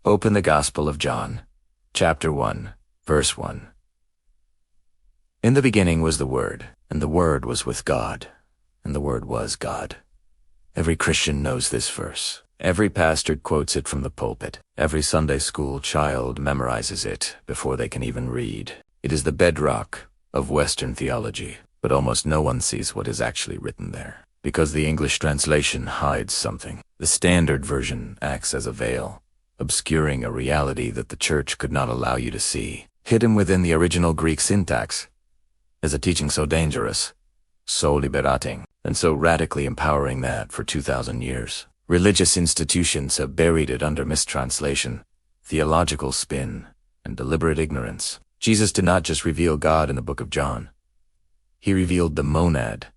Open the Gospel of John, chapter 1, verse 1. In the beginning was the Word, and the Word was with God, and the Word was God. Every Christian knows this verse. Every pastor quotes it from the pulpit. Every Sunday school child memorizes it before they can even read. It is the bedrock of Western theology, but almost no one sees what is actually written there, because the English translation hides something. The standard version acts as a veil, obscuring a reality that the church could not allow you to see. Hidden within the original Greek syntax is a teaching so dangerous, so liberating, and so radically empowering that for 2,000 years, religious institutions have buried it under mistranslation, theological spin, and deliberate ignorance. Jesus did not just reveal God in the book of John. He revealed the monad,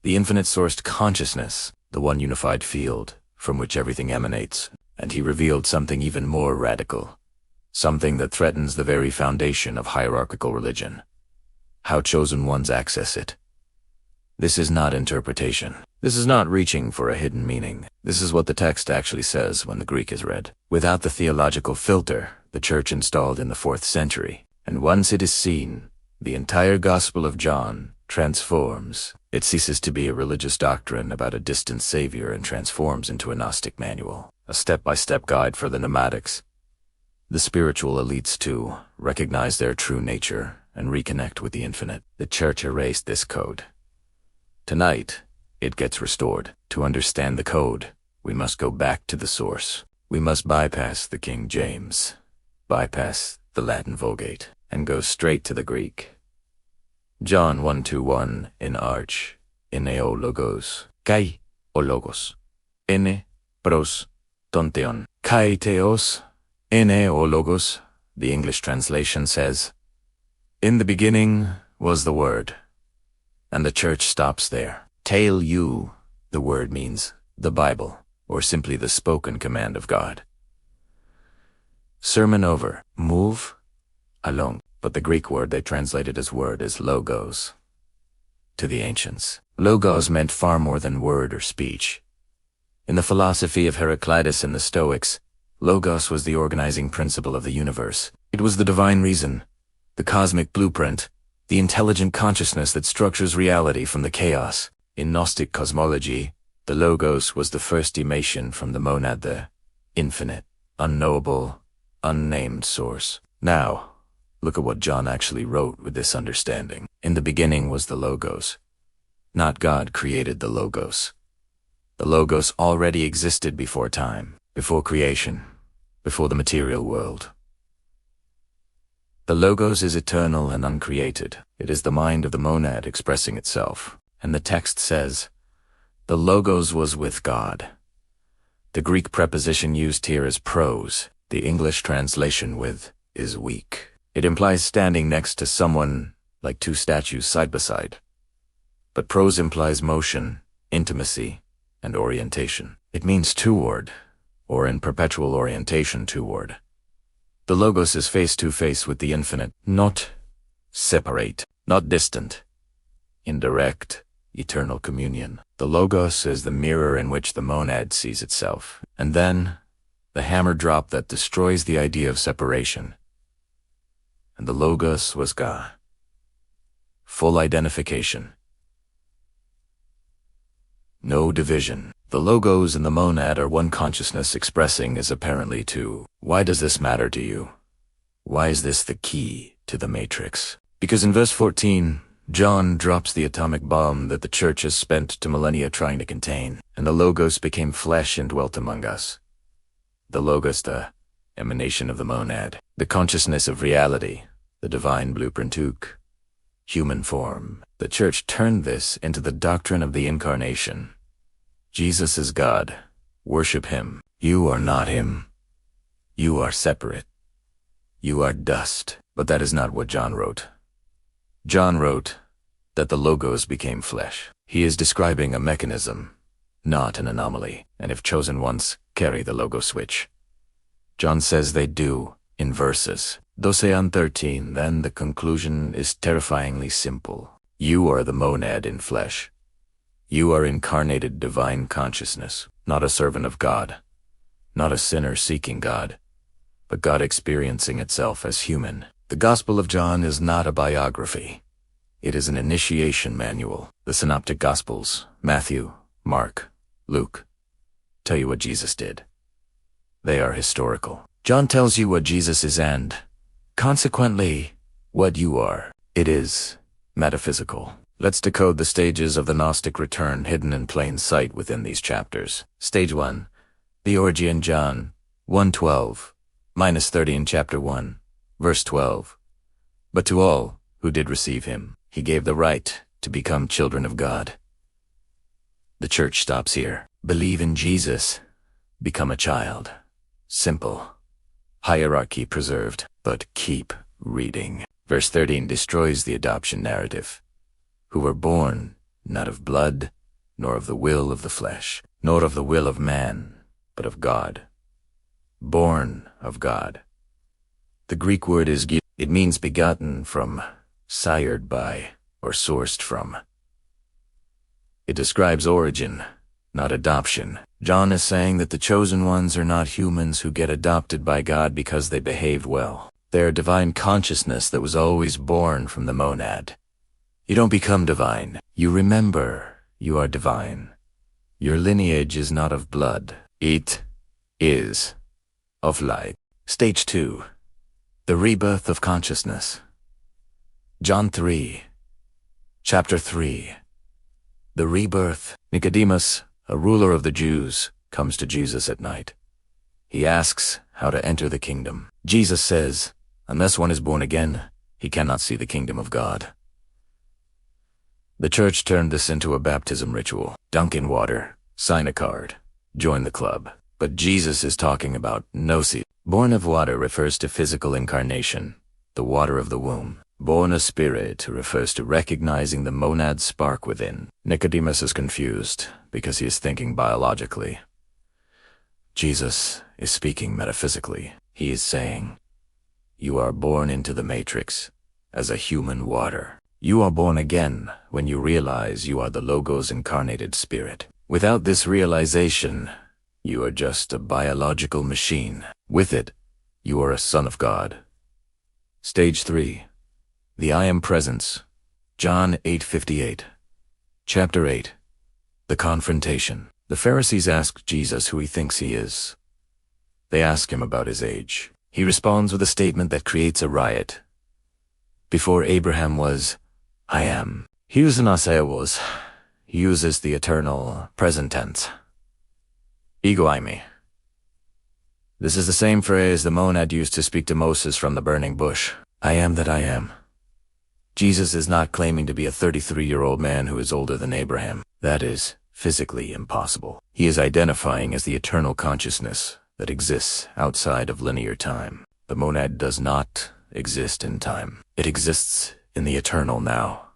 the infinite-sourced consciousness, the one unified field from which everything emanates. And he revealed something even more radical, something that threatens the very foundation of hierarchical religion: how chosen ones access it. This is not interpretation. This is not reaching for a hidden meaning. This is what the text actually says when the Greek is read, without the theological filter the church installed in the 4th century. And once it is seen, the entire Gospel of John transforms. It ceases to be a religious doctrine about a distant savior and transforms into a Gnostic manual, a step-by-step guide for the nomadics. The spiritual elites, too, recognize their true nature and reconnect with the infinite. The church erased this code. Tonight, it gets restored. To understand the code, we must go back to the source. We must bypass the King James, bypass the Latin Vulgate, and go straight to the Greek. John 1:1 in arch, ene o logos, kai o logos, ene pros tonteon, kai theos, ene o logos. The English translation says, "In the beginning was the Word," and the church stops there. Tail you, the word means the Bible, or simply the spoken command of God. Sermon over. Move along. But the Greek word they translated as word is logos. To the ancients, logos meant far more than word or speech. In the philosophy of Heraclitus and the Stoics, logos was the organizing principle of the universe. It was the divine reason, the cosmic blueprint, the intelligent consciousness that structures reality from the chaos. In Gnostic cosmology, the logos was the first emanation from the monad, the infinite, unknowable, unnamed source. Now, look at what John actually wrote with this understanding. In the beginning was the Logos. Not God created the Logos. The Logos already existed before time, before creation, before the material world. The Logos is eternal and uncreated. It is the mind of the monad expressing itself. And the text says, "The Logos was with God." The Greek preposition used here is pros. The English translation with is weak. It implies standing next to someone like two statues side by side. But pros implies motion, intimacy, and orientation. It means toward, or in perpetual orientation toward. The Logos is face-to-face with the infinite, not separate, not distant, indirect, eternal communion. The Logos is the mirror in which the monad sees itself. And then, the hammer drop that destroys the idea of separation. And the Logos was God. Full identification. No division. The Logos and the monad are one consciousness expressing as apparently two. Why does this matter to you? Why is this the key to the matrix? Because in verse 14, John drops the atomic bomb that the church has spent 2 millennia trying to contain, and the Logos became flesh and dwelt among us. The Logos, the emanation of the monad, the consciousness of reality, the divine blueprint took human form. The church turned this into the doctrine of the incarnation. Jesus is God. Worship him. You are not him. You are separate. You are dust. But that is not what John wrote. John wrote that the Logos became flesh. He is describing a mechanism, not an anomaly, and if chosen ones, carry the logo switch. John says they do, in verses 12 and 13, then the conclusion is terrifyingly simple. You are the monad in flesh. You are incarnated divine consciousness, not a servant of God, not a sinner seeking God, but God experiencing itself as human. The Gospel of John is not a biography. It is an initiation manual. The Synoptic Gospels, Matthew, Mark, Luke, tell you what Jesus did. They are historical. John tells you what Jesus is and, consequently, what you are. It is metaphysical. Let's decode the stages of the Gnostic return hidden in plain sight within these chapters. Stage 1. The origin John 1:12, -30 in chapter 1, verse 12. But to all who did receive him, he gave the right to become children of God. The church stops here. Believe in Jesus. Become a child. Simple. Hierarchy preserved, but keep reading. Verse 13 destroys the adoption narrative. Who were born not of blood, nor of the will of the flesh, nor of the will of man, but of God. Born of God. The Greek word is gi. It means begotten from, sired by, or sourced from. It describes origin, not adoption. John is saying that the chosen ones are not humans who get adopted by God because they behaved well. They are divine consciousness that was always born from the monad. You don't become divine. You remember you are divine. Your lineage is not of blood. It is of light. Stage 2. The rebirth of consciousness. John 3. Chapter 3. The rebirth. Nicodemus, a ruler of the Jews, comes to Jesus at night. He asks how to enter the kingdom. Jesus says, unless one is born again, he cannot see the kingdom of God. The church turned this into a baptism ritual. Dunk in water, sign a card, join the club. But Jesus is talking about Gnosis. Born of water refers to physical incarnation, the water of the womb. Born of spirit refers to recognizing the monad spark within. Nicodemus is confused because he is thinking biologically. Jesus is speaking metaphysically. He is saying, you are born into the matrix as a human water. You are born again when you realize you are the Logos incarnated spirit. Without this realization, you are just a biological machine. With it, you are a son of God. Stage 3. The I Am Presence. John 8:58. Chapter 8. The Confrontation. The Pharisees ask Jesus who he thinks he is. They ask him about his age. He responds with a statement that creates a riot. Before Abraham was, I am. He was. He uses the eternal present tense. Ego Eimi. This is the same phrase the monad used to speak to Moses from the burning bush. I am that I am. Jesus is not claiming to be a 33-year-old man who is older than Abraham. That is physically impossible. He is identifying as the eternal consciousness that exists outside of linear time. The monad does not exist in time. It exists in the eternal now.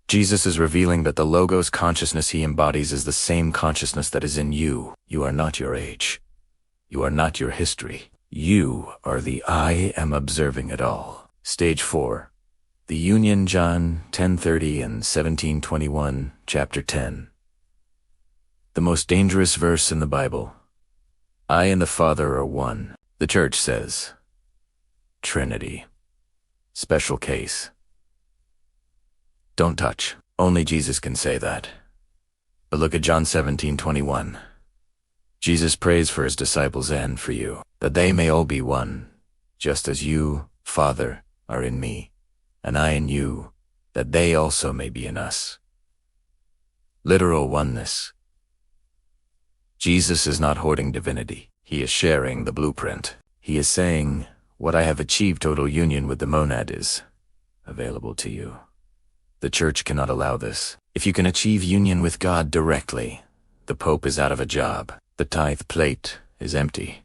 Jesus is revealing that the Logos consciousness he embodies is the same consciousness that is in you. You are not your age. You are not your history. You are the I am observing it all. Stage 4. The Union John 10:30 and 17:21, chapter 10. The most dangerous verse in the Bible. I and the Father are one. The church says, Trinity. Special case. Don't touch. Only Jesus can say that. But look at John 17:21. Jesus prays for his disciples and for you, that they may all be one, just as you, Father, are in me, and I in you, that they also may be in us. Literal oneness. Jesus is not hoarding divinity. He is sharing the blueprint. He is saying, what I have achieved total union with the monad is available to you. The church cannot allow this. If you can achieve union with God directly, the Pope is out of a job. The tithe plate is empty.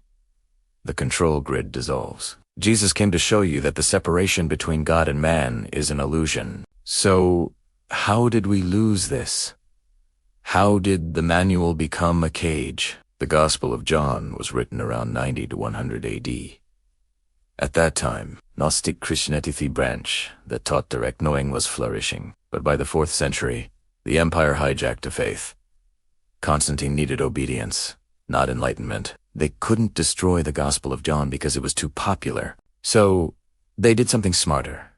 The control grid dissolves. Jesus came to show you that the separation between God and man is an illusion. So, how did we lose this? How did the manual become a cage? The Gospel of John was written around 90 to 100 AD. At that time, Gnostic Christianity branch that taught direct knowing was flourishing. But by the 4th century, the empire hijacked a faith. Constantine needed obedience, not enlightenment. They couldn't destroy the Gospel of John because it was too popular. So they did something smarter.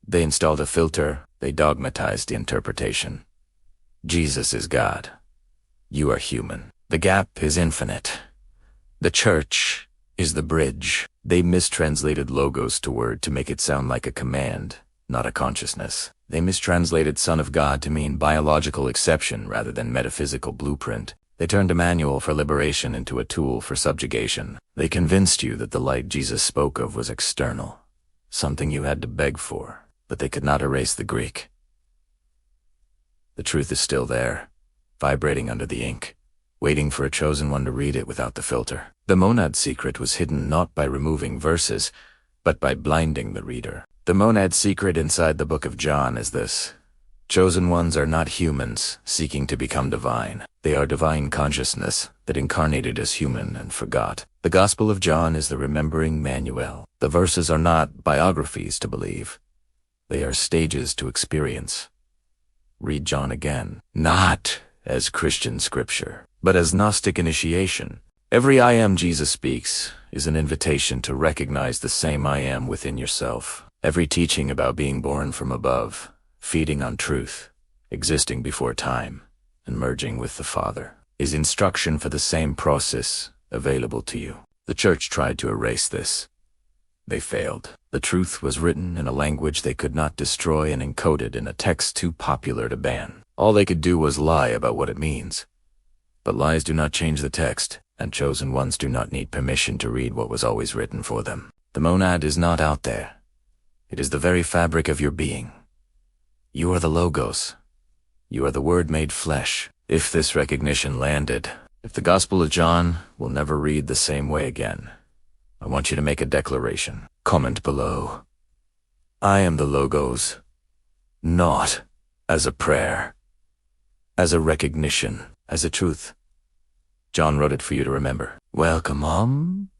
They installed a filter. They dogmatized the interpretation. Jesus is God. You are human. The gap is infinite. The church is the bridge. They mistranslated logos to word to make it sound like a command, not a consciousness. They mistranslated Son of God to mean biological exception rather than metaphysical blueprint. They turned a manual for liberation into a tool for subjugation. They convinced you that the light Jesus spoke of was external, something you had to beg for, but they could not erase the Greek. The truth is still there, vibrating under the ink, waiting for a chosen one to read it without the filter. The monad secret was hidden not by removing verses, but by blinding the reader. The monad secret inside the book of John is this: chosen ones are not humans seeking to become divine. They are divine consciousness that incarnated as human and forgot. The Gospel of John is the remembering manual. The verses are not biographies to believe. They are stages to experience. Read John again, not as Christian scripture, but as Gnostic initiation. Every I am Jesus speaks is an invitation to recognize the same I am within yourself. Every teaching about being born from above, feeding on truth, existing before time, and merging with the Father, is instruction for the same process available to you. The church tried to erase this. They failed. The truth was written in a language they could not destroy and encoded in a text too popular to ban. All they could do was lie about what it means. But lies do not change the text, and chosen ones do not need permission to read what was always written for them. The monad is not out there. It is the very fabric of your being. You are the Logos. You are the Word made flesh. If this recognition landed, if the Gospel of John will never read the same way again, I want you to make a declaration. Comment below. I am the Logos, not as a prayer, as a recognition, as a truth. John wrote it for you to remember. Welcome home.